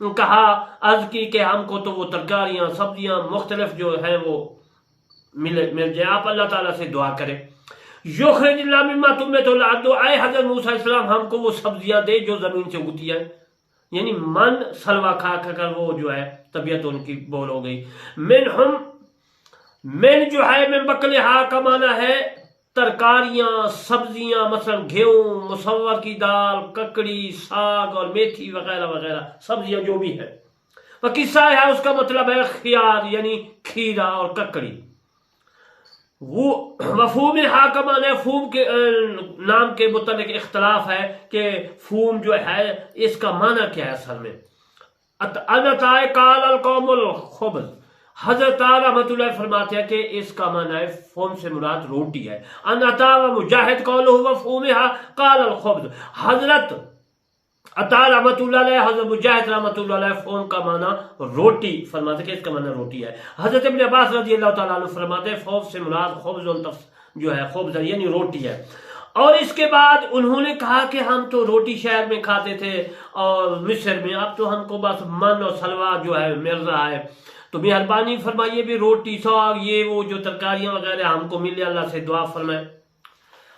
کہا عرض کی کہ ہم کو تو وہ ترکاریاں سبزیاں مختلف جو ہیں وہ مل جائے، آپ اللہ تعالیٰ سے دعا کریں۔ یخرج اللہ مما تنبت الارض، اے حضرت موسیٰ علیہ السلام ہم کو وہ سبزیاں دے جو زمین سے اگتی ہے، یعنی من سلوا کھا کر وہ جو ہے طبیعت ان کی بول ہو گئی۔ من جو ہے من بقلہا کا معنی ہے ترکاریاں سبزیاں، مثلا گیہوں، مصور کی دال، ککڑی، ساگ اور میتھی وغیرہ وغیرہ سبزیاں جو بھی ہیں۔ قصہ ہے اس کا مطلب ہے خیار یعنی کھیرا اور ککڑی۔ وہ مفہوم ہا کا معنی ہے فوم کے نام کے متعلق اختلاف ہے کہ فوم جو ہے اس کا معنی کیا ہے اصل میں۔ انتائے قال القوم الخبز، حضرت رحمۃ اللہ فرماتے ہیں کہ اس کا معنی ہے فوم سے مراد روٹی ہے۔ انتا و مجاہد قولہ وفومہا قال الخبز، حضرت عطا رحمۃ اللہ علیہ حضرت مجاہد رحمۃ اللہ علیہ فوم کا معنی روٹی فرماتے کہ اس کا معنی روٹی ہے۔ حضرت ابن عباس رضی اللہ تعالیٰ عنہ فرماتے ہیں فوم سے مراد خبز جو ہے خبز یعنی روٹی ہے۔ اور اس کے بعد انہوں نے کہا کہ ہم تو روٹی شہر میں کھاتے تھے اور مصر میں، اب تو ہم کو بس من اور سلوا جو ہے مل رہا ہے، تو مہربانی فرمائیے بھی روٹی ساگ یہ وہ جو ترکاریاں وغیرہ ہم کو ملے، اللہ سے دعا فرمائے۔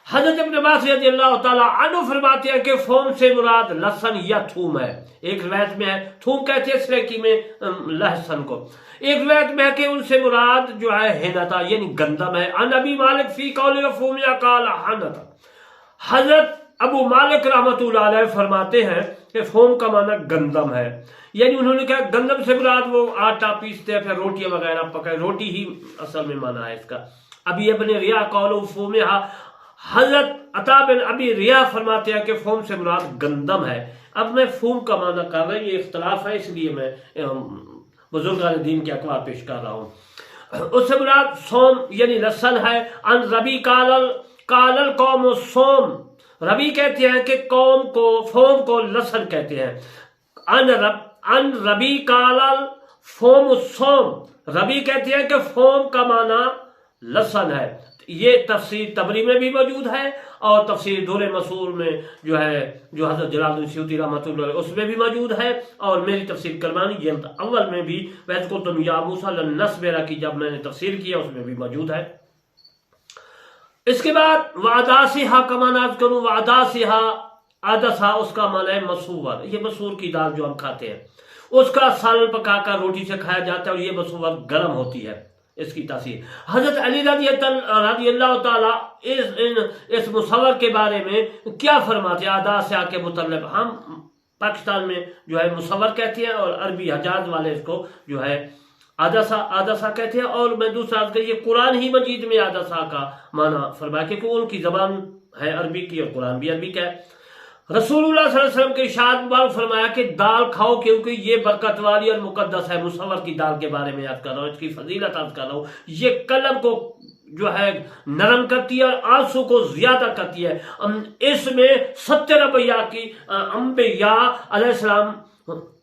حضرت ابن عباس رضی اللہ تعالیٰ عنہ فرماتے ہیں کہ فوم سے مراد لہسن یا تھوم ہے۔ ایک روایت میں ہے تھوم کہتے ہیں سریکی میں لہسن کو، ایک روایت میں ہے کہ ان سے مراد جو ہے ہنتا یعنی گندم ہے۔ ان ابی مالک فی قول فوم یا قال ہنتا، حضرت ابو مالک رحمۃ اللہ علیہ فرماتے ہیں کہ فوم کا معنی گندم ہے، یعنی انہوں نے کہا گندم سے مراد وہ آٹا پیستے ہیں پھر روٹیاں وغیرہ پکائے، روٹی ہی اصل میں معنی ہے اس کا۔ ابی ابن ریا قول فومہا، حضرت عطا بن ابی ریا فرماتے ہیں کہ فوم سے مراد گندم ہے۔ اب میں فوم کا معنی کر رہا ہوں، یہ اختلاف ہے اس لیے میں بزرگان دین کے اقوال پیش کر رہا ہوں۔ اس سے مراد سوم یعنی لہسن ہے۔ ان ربی قال القوم الصوم، ربی کہتے ہیں کہ قوم کو فوم کو لہسن کہتے ہیں۔ ان ربی قال الفوم الصوم، ربی کہتے ہیں کہ فوم کا معنی لہسن ہے۔ یہ تفسیر تبری میں بھی موجود ہے اور تفسیر دور مسور میں جو ہے جو حضرت جلال الدین سیوطی رحمۃ اللہ علیہ اس میں بھی موجود ہے، اور میری تفسیر کرمانی جلد اول میں بھی وَإِذْ يَا مُوسَىٰ لَن نَّصْبِرَ کی جب میں نے تفسیر کیا اس میں بھی موجود ہے۔ اس کے بعد وَعَدَاسِهَا کا معنی عرض کروں، وَعَدَاسِهَا عدسہ اس کا معنی ہے مسور، یہ مسور کی دال جو ہم کھاتے ہیں اس کا سالن پکا کر روٹی سے کھایا جاتا ہے، اور یہ مسور گرم ہوتی ہے اس کی تاثیر۔ حضرت علی رضی اللہ تعالیٰ اس مصور کے بارے میں کیا فرماتے ہیں عداسہ کے متعلق؟ ہم پاکستان میں جو ہے مصور کہتے ہیں اور عربی حجاز والے اس کو جو ہے عدسہ کہتے ہیں، اور میں دوسرا یہ قرآن ہی مجید میں عدسہ کا معنی فرمایا کیونکہ ان کی زبان ہے عربی کی اور قرآن بھی عربی کا ہے۔ رسول اللہ صلی اللہ علیہ وسلم کے ارشاد مبارک فرمایا کہ دال کھاؤ کیونکہ یہ برکت والی اور مقدس ہے۔ مصور کی دال کے بارے میں یاد کر رہا ہوں، اس کی فضیلت یاد کر رہا ہوں، یہ قلب کو جو ہے نرم کرتی ہے اور آنسو کو زیادہ کرتی ہے۔ اس میں 70 انبیاء علیہ السلام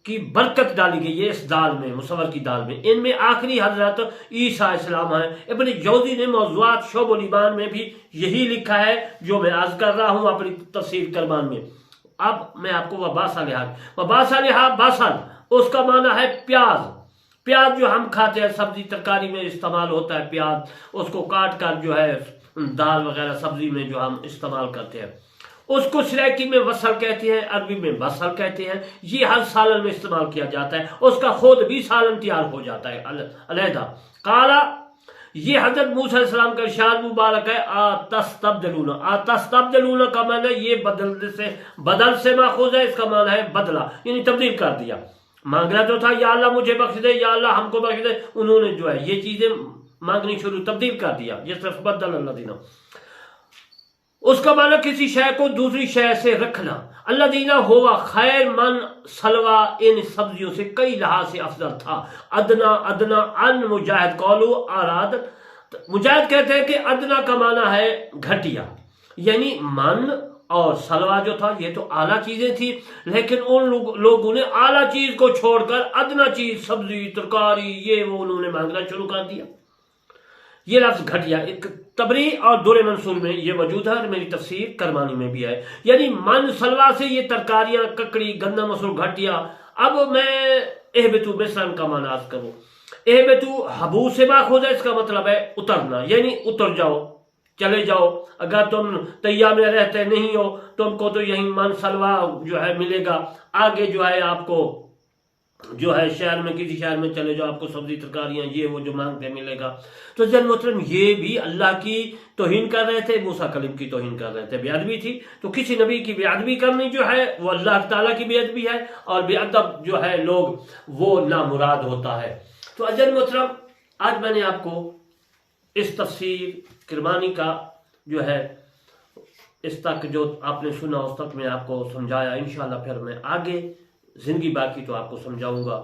کی برکت ڈالی گئی ہے اس دال میں، مصور کی دال میں۔ ان میں آخری حضرت عیسیٰ علیہ السلام ہیں۔ ابن جوزی نے موضوعات شعب الایمان میں بھی یہی لکھا ہے جو میں عرض کر رہا ہوں اپنی تفسیر کرمان میں۔ اب میں آپ کو وباسلھا باسل اس کا معنی ہے پیاز، پیاز جو ہم کھاتے ہیں سبزی ترکاری میں استعمال ہوتا ہے پیاز، اس کو کاٹ کر جو ہے دال وغیرہ سبزی میں جو ہم استعمال کرتے ہیں، اس کو سریکی میں وصل کہتے ہیں، عربی میں بصل کہتے ہیں۔ یہ ہر سالن میں استعمال کیا جاتا ہے، اس کا خود بھی سالن تیار ہو جاتا ہے علیحدہ۔ قالا، یہ حضرت موسیٰ علیہ السلام کا ارشاد مبارک ہے، آتستبدلون کا معنی یہ بدل سے ماخوذ ہے، اس کا معنی ہے بدلہ یعنی تبدیل کر دیا۔ مانگنا تو تھا یا اللہ مجھے بخش دے، یا اللہ ہم کو بخش دے، انہوں نے جو ہے یہ چیزیں مانگنی شروع تبدیل کر دیا، یہ صرف بدل اللہ دینا۔ اس کا معنی کسی شے کو دوسری شے سے رکھنا۔ اللہ دینا ہوا خیر من سلوا ان سبزیوں سے کئی لحاظ سے افضل تھا۔ ادنا ان مجاہد قولو آراد، مجاہد کہتے ہیں کہ ادنا کا معنی ہے گھٹیا، یعنی من اور سلوا جو تھا یہ تو اعلیٰ چیزیں تھی، لیکن ان لوگوں نے اعلیٰ چیز کو چھوڑ کر ادنا چیز سبزی ترکاری یہ وہ انہوں نے مانگنا شروع کر دیا۔ یہ لفظ گھٹیا ایک تبری اور دور منصور میں یہ موجود ہے اور میری تفسیر کرمانی میں بھی ہے، یعنی من سلوا سے یہ ترکاریاں ککڑی گندم مسور گھٹیا اب میں اہبتو مصرن کا معنی عرض کروں. اہبتو حبو سے ماخوذ ہے، اس کا مطلب ہے اترنا، یعنی اتر جاؤ، چلے جاؤ. اگر تم طیہ میں رہتے نہیں ہو تم کو تو یہی من سلوا جو ہے ملے گا. آگے جو ہے آپ کو جو ہے شہر میں کسی شہر میں چلے جاؤ، آپ کو سبزی ترکاریاں یہ وہ جو مانگتے ملے گا. تو جن محترم یہ بھی اللہ کی توہین کر رہے تھے، موسیٰ کلیم کی توہین کر رہے تھے، بے ادبی تھی. تو کسی نبی کی بے ادبی کرنی جو ہے وہ اللہ تعالیٰ کی بے ادبی ہے، اور بے ادب جو ہے لوگ وہ نامراد ہوتا ہے. تو اجل محترم آج میں نے آپ کو اس تفسیر کرمانی کا جو ہے اس تک جو آپ نے سنا اس تک میں آپ کو سمجھایا. انشاءاللہ پھر میں آگے زندگی باقی تو آپ کو سمجھاؤں گا.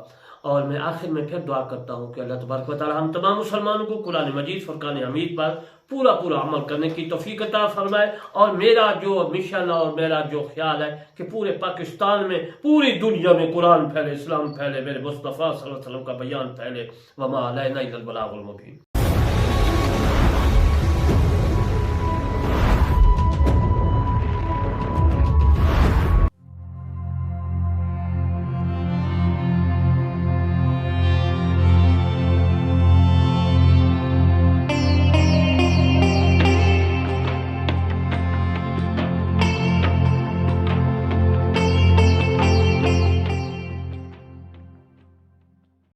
اور میں آخر میں پھر دعا کرتا ہوں کہ اللہ تبارک و تعالی ہم تمام مسلمانوں کو قرآن مجید فرقان حمید پر پورا عمل کرنے کی توفیق عطا فرمائے. اور میرا جو مشن اور میرا جو خیال ہے کہ پورے پاکستان میں، پوری دنیا میں قرآن پھیلے، اسلام پھیلے، میرے مصطفیٰ صلی اللہ علیہ وسلم کا بیان پھیلے. وما علینا الا البلاغ المبین.